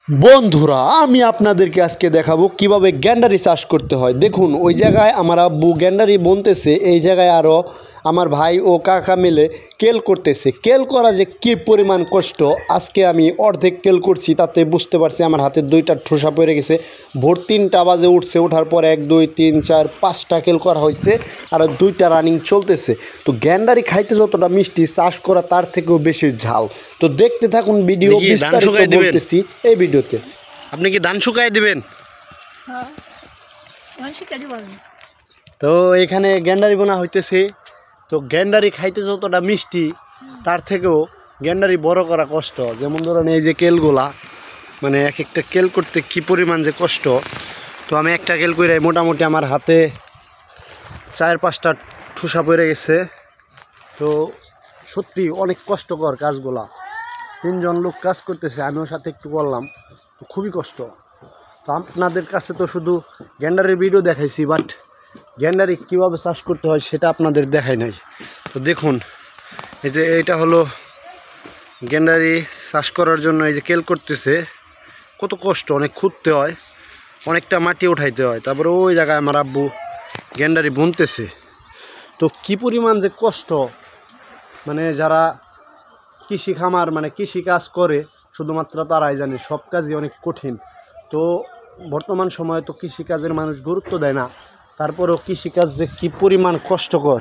বন্ধুরা আমি আপনাদেরকে আজকে দেখাবো কিভাবে গ্যান্ডারি চাষ করতে হয়। দেখুন ওই জায়গায় আমার আব্বু গ্যান্ডারি বুনতেছে, এই জায়গায় আরও আমার ভাই ও কাকা মিলে কেল করতেছে। কেল করা যে কী পরিমাণ কষ্ট আজকে আমি অর্ধেক কেল করছি, তাতে বুঝতে পারছি আমার হাতের দুইটা ঠোসা পড়ে গেছে। ভোর 3টা বাজে উঠছে, ওঠার পর 1 2 3 4 5টা কেল করা হয়েছে আর 2টা রানিং চলতেছে। তো গ্যান্ডারি খাইতে যতটা মিষ্টি, চাষ করা তার থেকেও বেশি ঝাল। তো দেখতে থাকুন ভিডিও, বিস্তারিত বলতেছি এই ভিডিওতে। আপনি কি ধান শুকায় দিবেন? তো এখানে গ্যান্ডারি বোনা হইতেছে। তো গ্যান্ডারি খাইতে যতটা মিষ্টি তার থেকেও গ্যান্ডারি বড় করা কষ্ট। যেমন ধরেন এই যে কেলগুলা, মানে এক একটা কেল করতে কি পরিমাণ যে কষ্ট। তো আমি একটা কেল করে মোটামুটি আমার হাতে 4-5টা ঠুসা পড়ে গেছে। তো সত্যি অনেক কষ্টকর কাজগুলা। 3জন লোক কাজ করতেছে, আমিও সাথে একটু করলাম, তো খুবই কষ্ট। তো আপনাদের কাছে তো শুধু গ্যান্ডারির ভিডিও দেখাইছি, বাট গ্যান্ডারি কীভাবে চাষ করতে হয় সেটা আপনাদের দেখাই নাই। তো দেখুন এই যে এটা হলো গ্যান্ডারি চাষ করার জন্য এই যে কেল করতেছে, কত কষ্ট, অনেক খুঁড়তে হয়, অনেকটা মাটি উঠাইতে হয়, তারপরে ওই জায়গায় আমার আব্বু গ্যান্ডারি বুনতেছে। তো কী পরিমাণ যে কষ্ট, মানে যারা কৃষি খামার মানে কৃষি কাজ করে শুধুমাত্র তারাই জানে, সব কাজই অনেক কঠিন। তো বর্তমান সময়ে তো কৃষিকাজের মানুষ গুরুত্ব দেয় না, তারপরেও কৃষিকাজ যে কী পরিমাণ কষ্টকর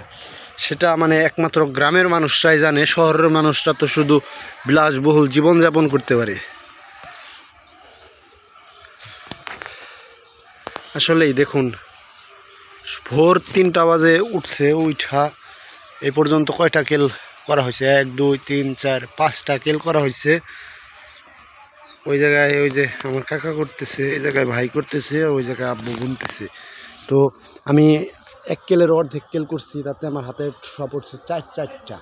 সেটা মানে একমাত্র গ্রামের মানুষরাই জানে। শহরের মানুষরা তো শুধু বিলাসবহুল জীবনযাপন করতে পারে। আসলেই দেখুন ভোর 3টা বাজে উঠছে, উঠা এই পর্যন্ত কয়টা কেল করা হয়েছে? 1 2 3 4 5টা কেল করা হয়েছে। ওই জায়গায় ওই যে আমার কাকা করতেছে, এই জায়গায় ভাই করতেছে, ওই জায়গায় আব্বু বুনতেছে। তো আমি 1 কেলের অর্ধেক কেল করছি, তাতে আমার হাতে ঠোসা পড়ছে 4টা।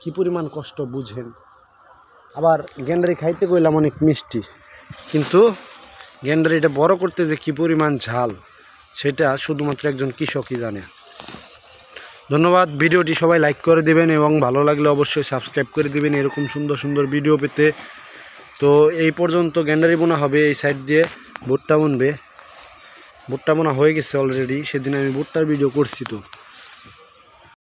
কী পরিমাণ কষ্ট বুঝেন। আবার গ্যান্ডারি খাইতে কইলাম অনেক মিষ্টি, কিন্তু গ্যান্ডারিটা বড় করতে যে কী পরিমাণ ঝাল সেটা শুধুমাত্র একজন কৃষকই জানে। ধন্যবাদ। ভিডিওটি সবাই লাইক করে দেবেন এবং ভালো লাগলে অবশ্যই সাবস্ক্রাইব করে দেবেন এরকম সুন্দর সুন্দর ভিডিও পেতে। তো এই পর্যন্ত গ্যান্ডারি বোনা হবে, এই সাইড দিয়ে ভুট্টা বুনবে। ভুট্টা বোনা হয়ে গেছে অলরেডি, সেদিন আমি ভুট্টার ভিডিও করছি। তো